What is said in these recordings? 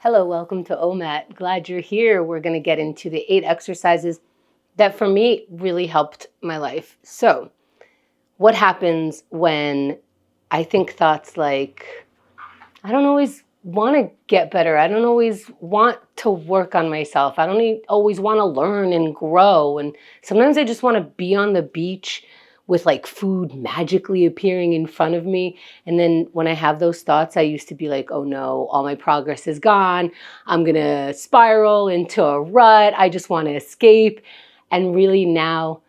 Hello, welcome to OMAT. Glad you're here. We're going to get into the 8 exercises that for me really helped my life. So, what happens when I think thoughts like, I don't always want to get better. I don't always want to work on myself. I don't always want to learn and grow. And sometimes I just want to be on the beach with like food magically appearing in front of me. And then when I have those thoughts, I used to be like, oh no, all my progress is gone. I'm going to spiral into a rut. I just want to escape. And really now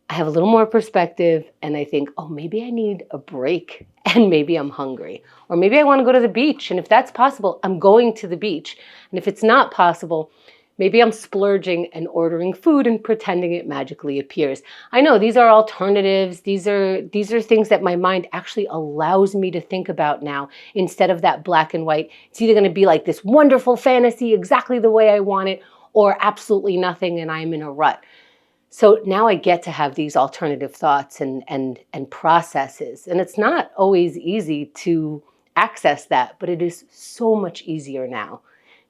I have a little more perspective and I think, oh, maybe I need a break and maybe I'm hungry. Or maybe I want to go to the beach. And if that's possible, I'm going to the beach. And if it's not possible, maybe I'm splurging and ordering food and pretending it magically appears. I know these are alternatives. These are things that my mind actually allows me to think about now instead of that black and white. It's either going to be like this wonderful fantasy exactly the way I want it or absolutely nothing and I'm in a rut. So now I get to have these alternative thoughts and processes. And it's not always easy to access that, but it is so much easier now.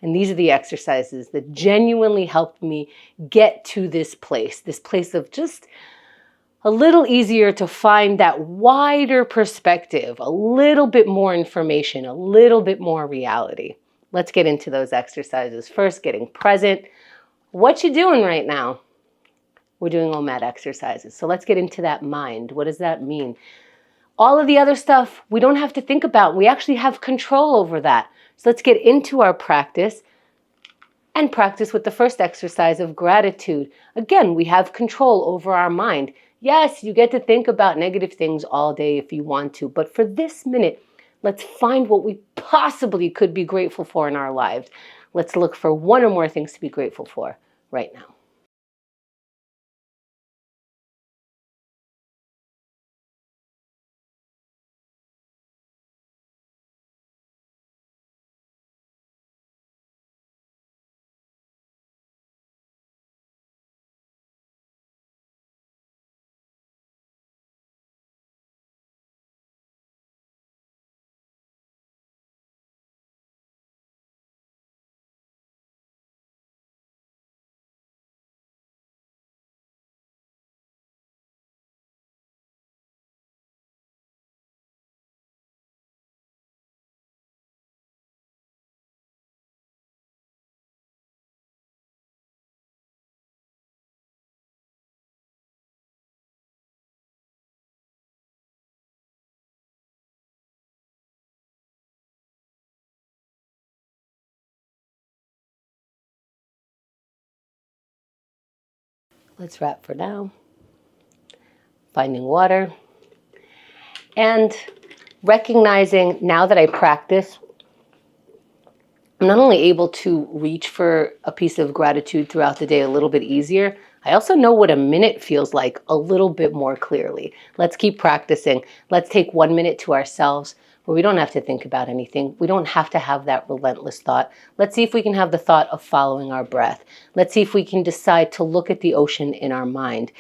And these are the exercises that genuinely helped me get to this place of just a little easier to find that wider perspective, a little bit more information, a little bit more reality. Let's get into those exercises. First, getting present. What you doing right now? We're doing OMAT exercises. So let's get into that mind. What does that mean? All of the other stuff we don't have to think about. We actually have control over that. So let's get into our practice and practice with the first exercise of gratitude. Again, we have control over our mind. Yes, you get to think about negative things all day if you want to, but for this minute, let's find what we possibly could be grateful for in our lives. Let's look for one or more things to be grateful for right now. Let's wrap for now. Finding water. And recognizing now that I practice, I'm not only able to reach for a piece of gratitude throughout the day a little bit easier, I also know what a minute feels like a little bit more clearly. Let's keep practicing. Let's take 1 minute to ourselves where we don't have to think about anything. We don't have to have that relentless thought. Let's see if we can have the thought of following our breath. Let's see if we can decide to look at the ocean in our mind.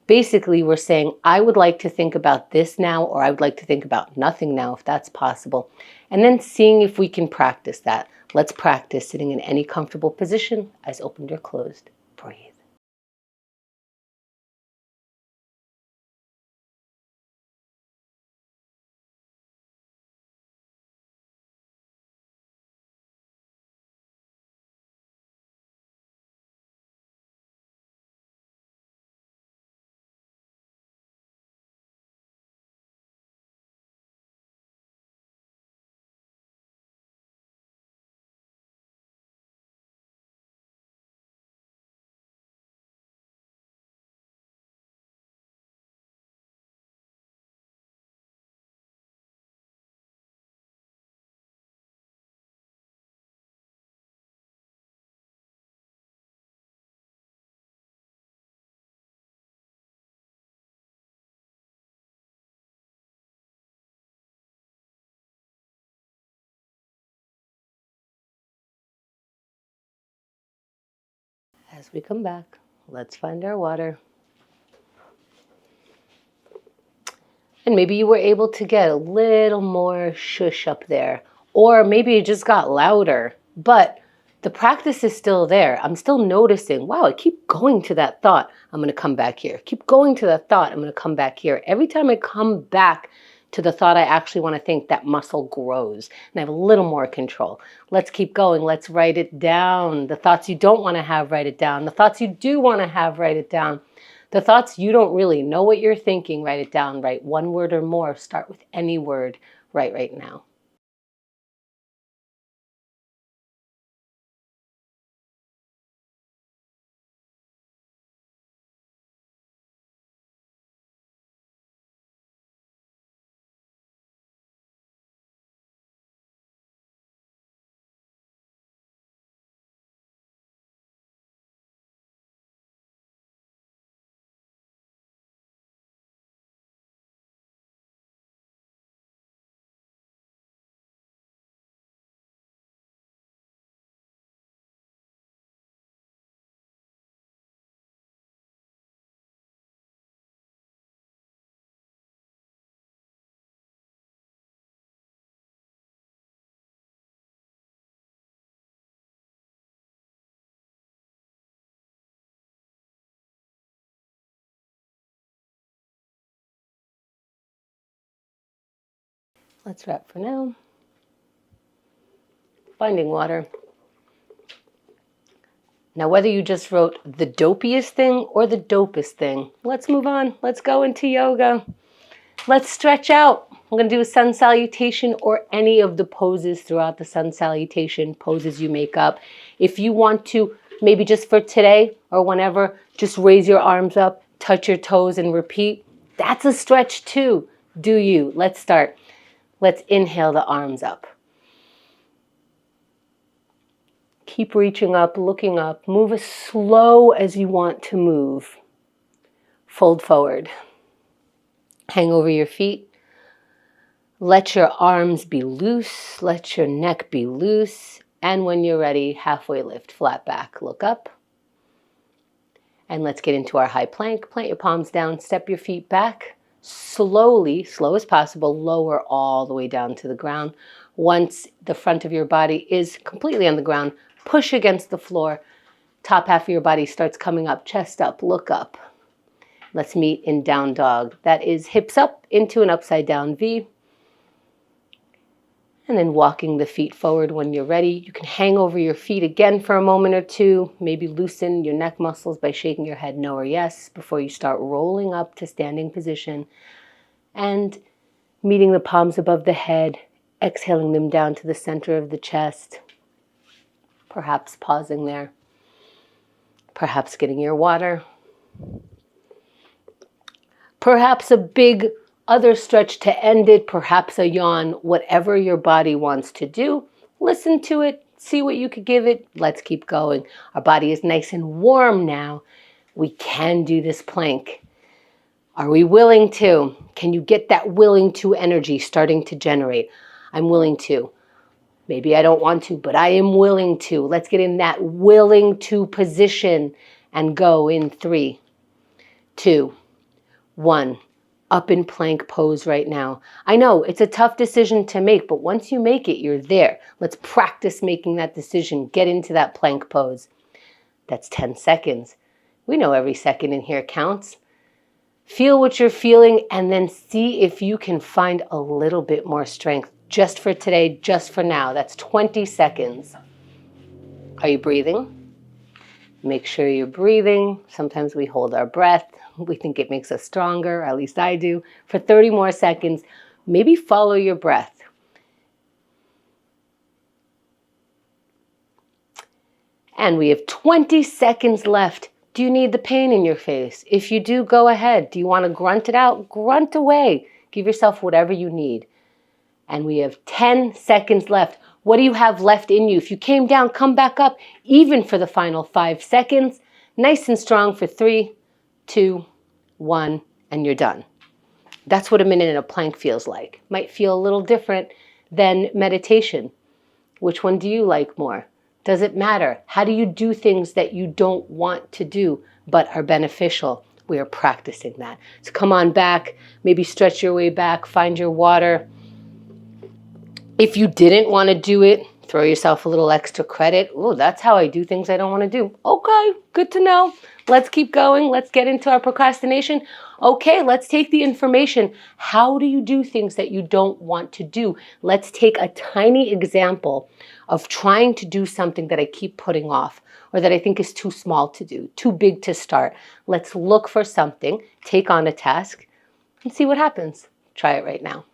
Basically, we're saying, I would like to think about this now, or I would like to think about nothing now, if that's possible. And then seeing if we can practice that. Let's practice sitting in any comfortable position, eyes opened or closed. Breathe. As we come back, let's find our water. And maybe you were able to get a little more shush up there. Or maybe it just got louder. but the practice is still there. I'm still noticing, wow, I keep going to that thought. I'm going to come back here. Keep going to that thought. I'm going to come back here. Every time I come back to the thought I actually want to think, that muscle grows and I have a little more control. Let's keep going. Let's write it down. The thoughts you don't want to have, write it down. The thoughts you do want to have, write it down. The thoughts you don't really know what you're thinking, write it down. Write one word or more. Start with any word. Write right now. Let's wrap for now. Finding water. Now, whether you just wrote the dopiest thing or the dopest thing, let's move on. Let's go into yoga. Let's stretch out. I'm going to do a sun salutation or any of the poses throughout the sun salutation, poses you make up. If you want to, maybe just for today or whenever, just raise your arms up, touch your toes and repeat. That's a stretch too. Do you? Let's start. Let's inhale the arms up. Keep reaching up, looking up. Move as slow as you want to move. Fold forward. Hang over your feet. Let your arms be loose. Let your neck be loose. And when you're ready, halfway lift, flat back. Look up. And let's get into our high plank. Plant your palms down. Step your feet back. Slowly, slow as possible, lower all the way down to the ground. Once the front of your body is completely on the ground, push against the floor. Top half of your body starts coming up, chest up, look up. Let's meet in down dog. That is hips up into an upside down V. And then walking the feet forward when you're ready. You can hang over your feet again for a moment or two. Maybe loosen your neck muscles by shaking your head no or yes before you start rolling up to standing position. And meeting the palms above the head, exhaling them down to the center of the chest. Perhaps pausing there. Perhaps getting your water. Perhaps a big other stretch to end it, perhaps a yawn, whatever your body wants to do. Listen to it, see what you could give it. Let's keep going. Our body is nice and warm now. We can do this plank. Are we willing to? Can you get that willing to energy starting to generate? I'm willing to. Maybe I don't want to, but I am willing to. Let's get in that willing to position and go in 3, 2, 1. Up in plank pose right now. I know it's a tough decision to make, but once you make it, you're there. Let's practice making that decision. Get into that plank pose. That's 10 seconds. We know every second in here counts. Feel what you're feeling and then see if you can find a little bit more strength just for today, just for now. That's 20 seconds. Are you breathing? Make sure you're breathing. Sometimes we hold our breath. We think it makes us stronger, at least I do. For 30 more seconds, maybe follow your breath. And we have 20 seconds left. Do you need the pain in your face? If you do, go ahead. Do you want to grunt it out? Grunt away. Give yourself whatever you need. And we have 10 seconds left. What do you have left in you? If you came down, come back up, even for the final 5 seconds. Nice and strong for 3, 2, 1, and you're done. That's what a minute in a plank feels like. Might feel a little different than meditation. Which one do you like more? Does it matter? How do you do things that you don't want to do but are beneficial? We are practicing that. So come on back, maybe stretch your way back, find your water. If you didn't want to do it, Throw yourself a little extra credit. Oh, that's how I do things I don't want to do. Okay, good to know. Let's keep going. Let's get into our procrastination. Okay, let's take the information. How do you do things that you don't want to do? Let's take a tiny example of trying to do something that I keep putting off or that I think is too small to do, too big to start. Let's look for something, take on a task, and see what happens. Try it right now.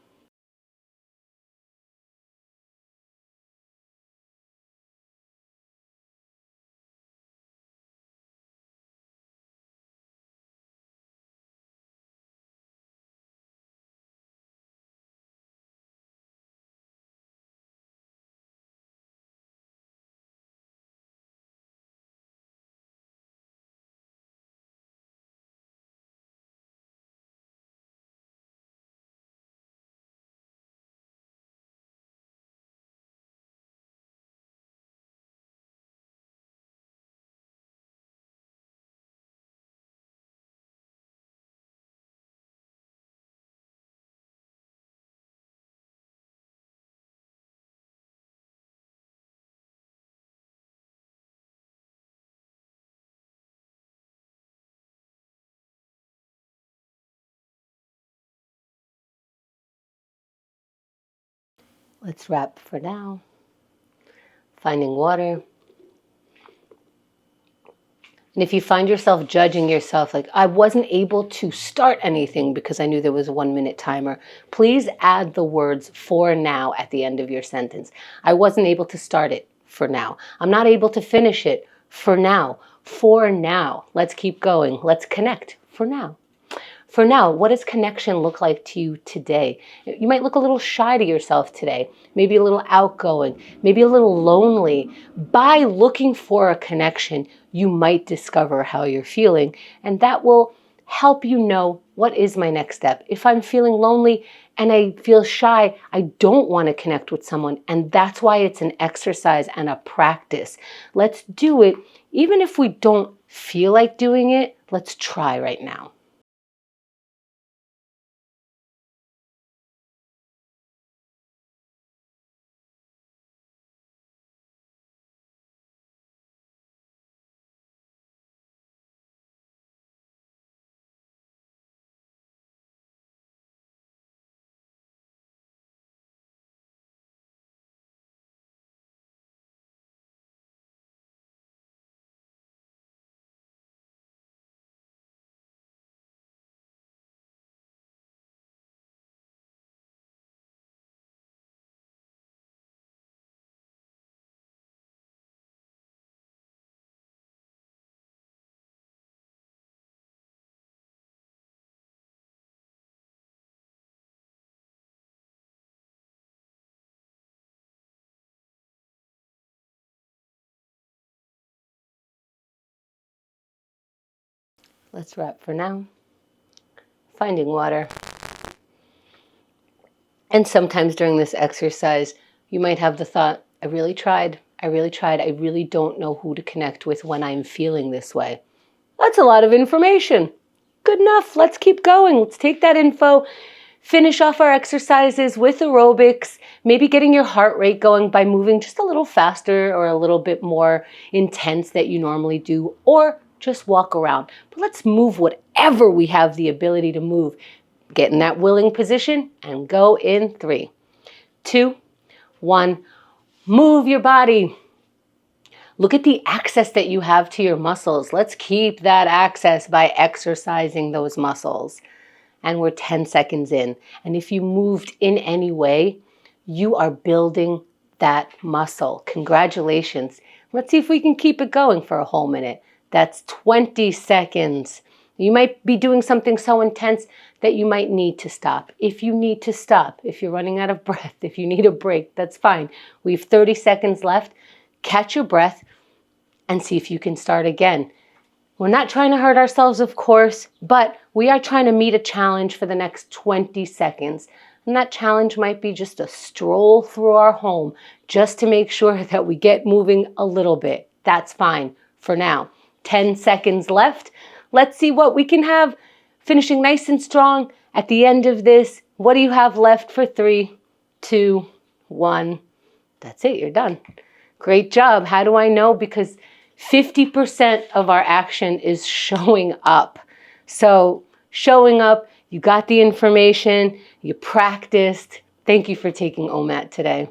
Let's wrap for now. Finding water. And if you find yourself judging yourself, like, I wasn't able to start anything because I knew there was a 1-minute timer, please add the words "for now" at the end of your sentence. I wasn't able to start it for now. I'm not able to finish it for now. For now. Let's keep going. Let's connect for now. For now, what does connection look like to you today? You might look a little shy to yourself today, maybe a little outgoing, maybe a little lonely. By looking for a connection, you might discover how you're feeling, and that will help you know what is my next step. If I'm feeling lonely and I feel shy, I don't want to connect with someone, and that's why it's an exercise and a practice. Let's do it. Even if we don't feel like doing it, let's try right now. Let's wrap for now. Finding water. And sometimes during this exercise, you might have the thought, I really tried. I really don't know who to connect with when I'm feeling this way. That's a lot of information. Good enough. Let's keep going. Let's take that info, finish off our exercises with aerobics, maybe getting your heart rate going by moving just a little faster or a little bit more intense that you normally do, or just walk around. But let's move whatever we have the ability to move. Get in that willing position and go in 3, 2, 1. Move your body. Look at the access that you have to your muscles. Let's keep that access by exercising those muscles. And we're 10 seconds in. And if you moved in any way, you are building that muscle. Congratulations. Let's see if we can keep it going for a whole minute. That's 20 seconds. You might be doing something so intense that you might need to stop. If you need to stop, if you're running out of breath, if you need a break, that's fine. We have 30 seconds left. Catch your breath and see if you can start again. We're not trying to hurt ourselves, of course, but we are trying to meet a challenge for the next 20 seconds. And that challenge might be just a stroll through our home just to make sure that we get moving a little bit. That's fine for now. 10 seconds left. Let's see what we can have finishing nice and strong at the end of this. What do you have left for 3, 2, 1? That's it, you're done. Great job. How do I know? Because 50% of our action is showing up. So showing up, you got the information, you practiced. Thank you for taking OMAT today.